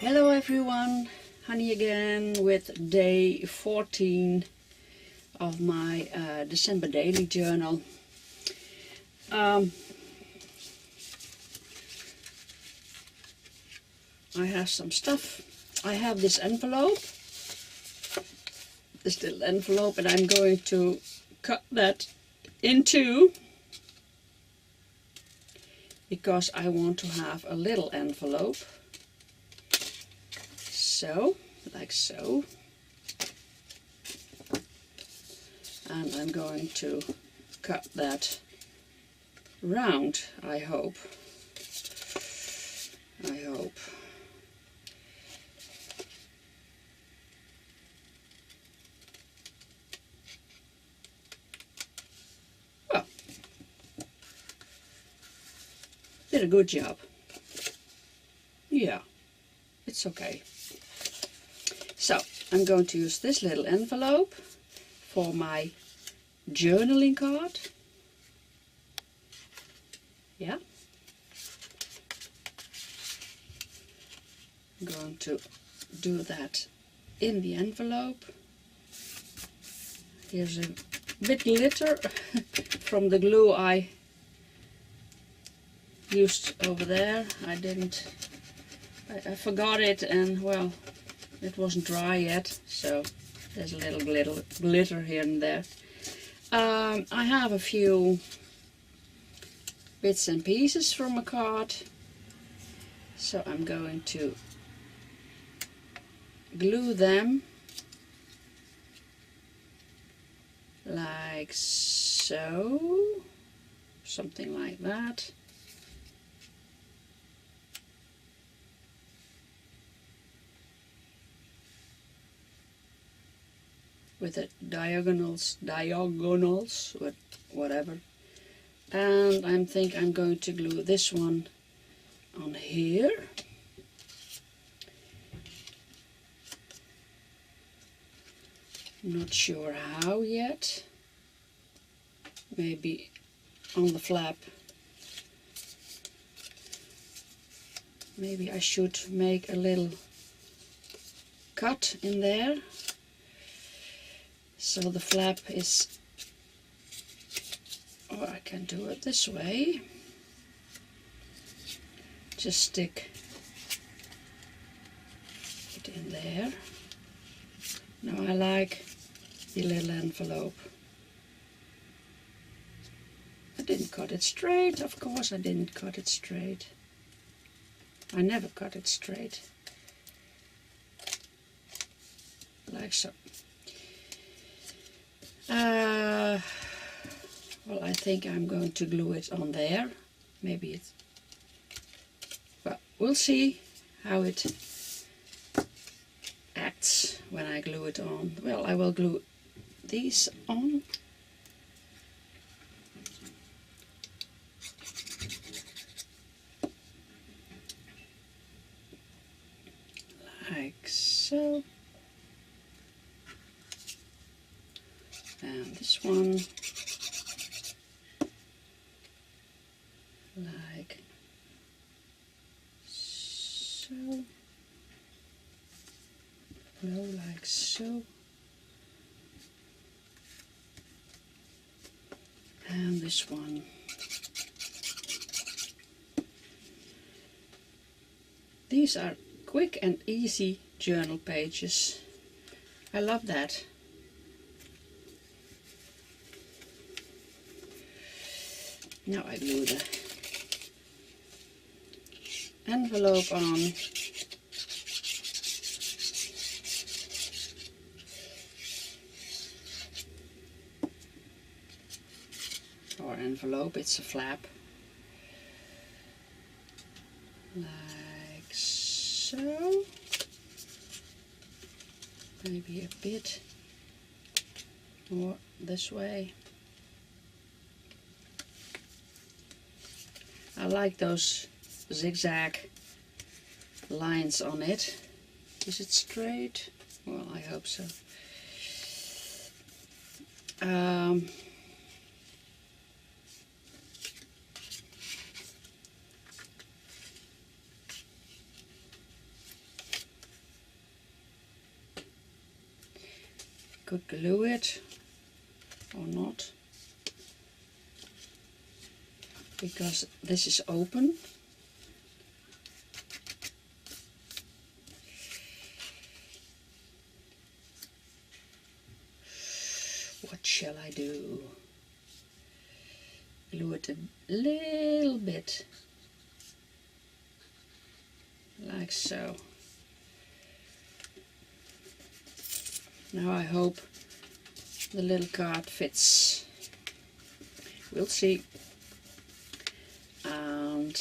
Hello everyone, Honey again with day 14 of my December daily journal. I have some stuff. I have this envelope, this little envelope, and I'm going to cut that in two because I want to have a little envelope. So, like so, and I'm going to cut that round, I hope. Well, did a good job. Yeah, it's okay. So, I'm going to use this little envelope for my journaling card. Yeah. I'm going to do that in the envelope. Here's a bit glitter from the glue I used over there. I forgot it, and well, it wasn't dry yet, so there's a little glitter here and there. I have a few bits and pieces from a card, so I'm going to glue them like so, something like that. With the diagonals, whatever. And I think I'm going to glue this one on here. Not sure how yet. Maybe on the flap. Maybe I should make a little cut in there. So the flap is, or I can do it this way. Just stick it in there. Now I like the little envelope. I didn't cut it straight, of course I didn't cut it straight. I never cut it straight. Like so. Well, I think I'm going to glue it on there. Maybe it's... Well, we'll see how it acts when I glue it on. Well, I will glue these on. Like so. And this one like so, no, like so, and this one these are quick and easy journal pages. I love that. Now I glue the envelope on. Or envelope, it's a flap. Like so. Maybe a bit more this way. I like those zigzag lines on it. Is it straight? Well, I hope so. could glue it or not, because this is open. What shall I do? Glue it a little bit, like so. Now I hope the little card fits. We'll see. And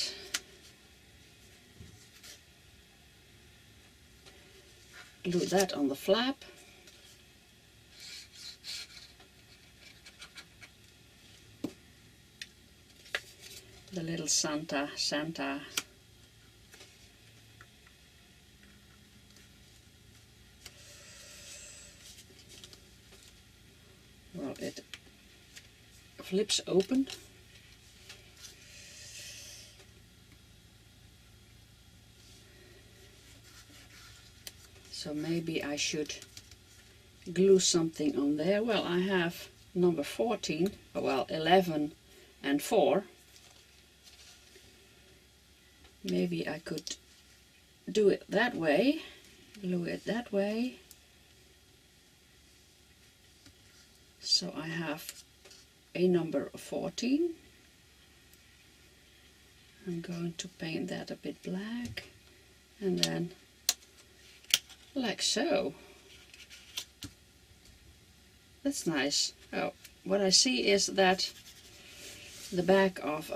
glue that on the flap. The little Santa. Well, it flips open. So maybe I should glue something on there. Well, I have number 14, well, 11 and 4. Maybe I could do it that way, glue it that way. So I have a number 14. I'm going to paint that a bit black, and then like so. That's nice. Oh, what I see is that the back of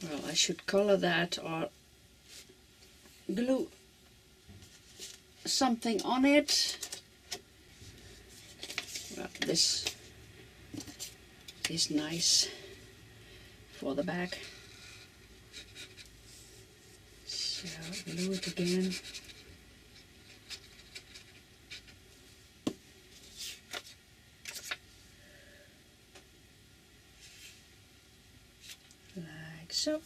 well, I should color that or glue something on it. Well, this is nice for the back. So glue it again. Like so.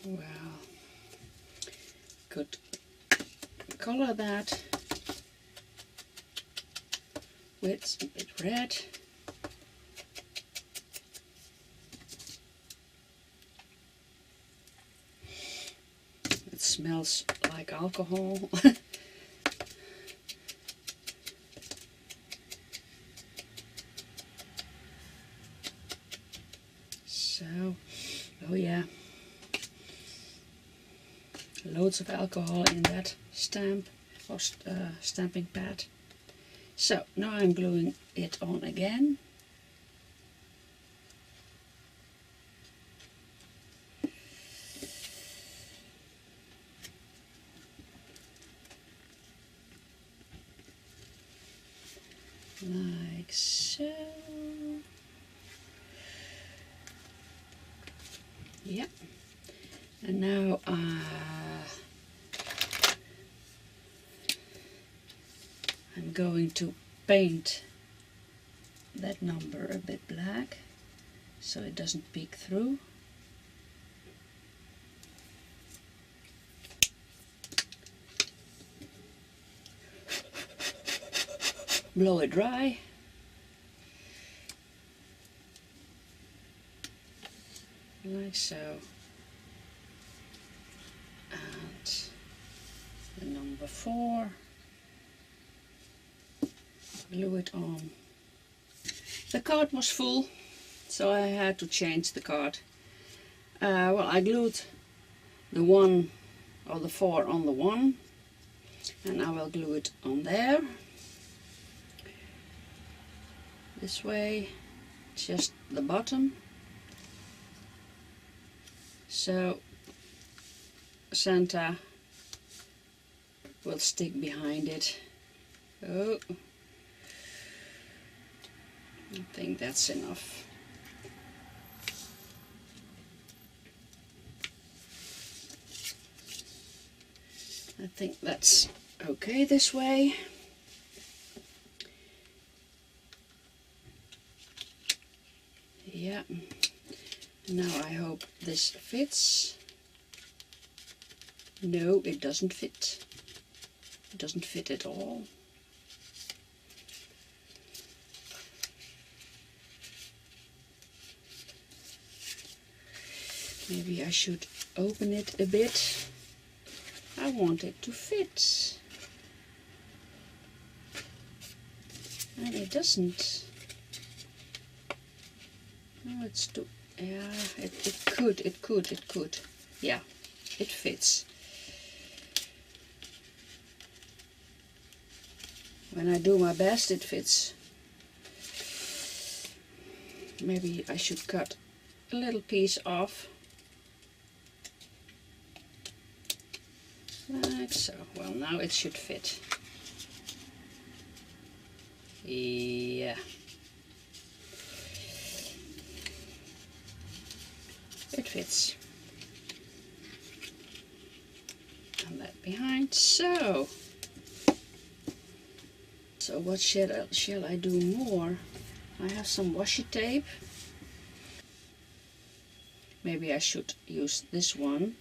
Well, could color that with a bit red. It smells like alcohol. So, oh yeah. Loads of alcohol in that stamp or stamping pad. So now I'm gluing it on again. Like so. Yep. And now I'm going to paint that number a bit black so it doesn't peek through. Blow it dry. Like so. And the number 4. Glue it on. The card was full, so I had to change the card. Well, I glued the 1 or the 4 on the 1, and I will glue it on there. This way, just the bottom. So Santa will stick behind it. Oh, I think that's enough. I think that's okay this way. Yeah. Now I hope this fits. No, it doesn't fit. It doesn't fit at all. Maybe I should open it a bit. I want it to fit. And it doesn't. No, it's too... Yeah, it could. Yeah, it fits. When I do my best, it fits. Maybe I should cut a little piece off. Like so. Well, now it should fit. Yeah. It fits. And that behind. So what shall I do more? I have some washi tape. Maybe I should use this one.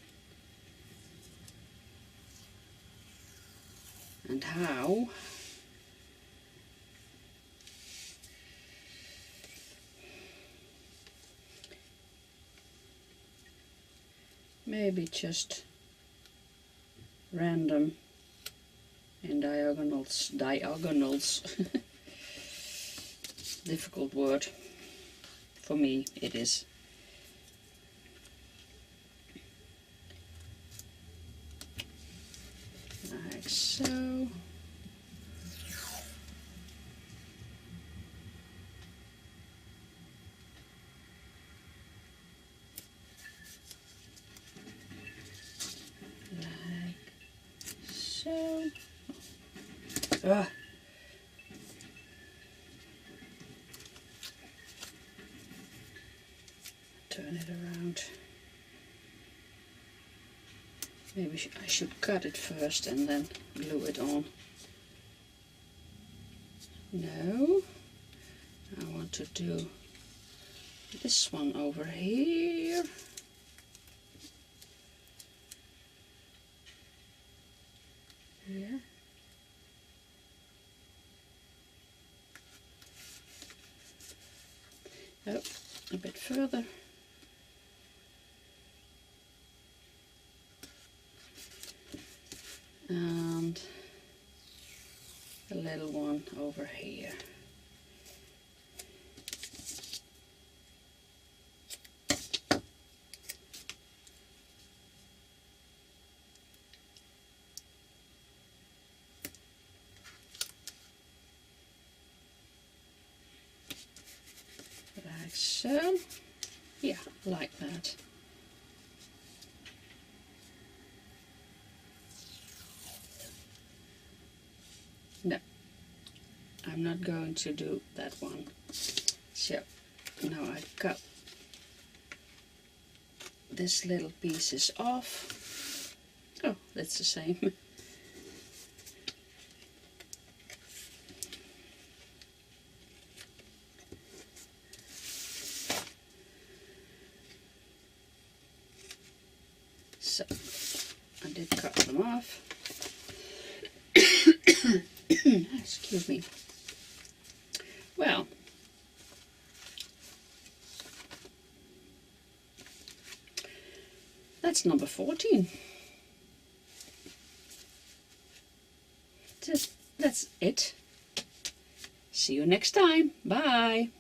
And how? Maybe just random in diagonals. Difficult word. For me it is. Like so. So, turn it around. Maybe I should cut it first and then glue it on. No, I want to do this one over here. Here. Oh, a bit further. And a little one over here. Like so. Yeah, like that. No, I'm not going to do that one. So now I cut this little pieces off. Oh, that's the same. So I did cut them off. Excuse me. Well, that's number 14. That's it. See you next time. Bye.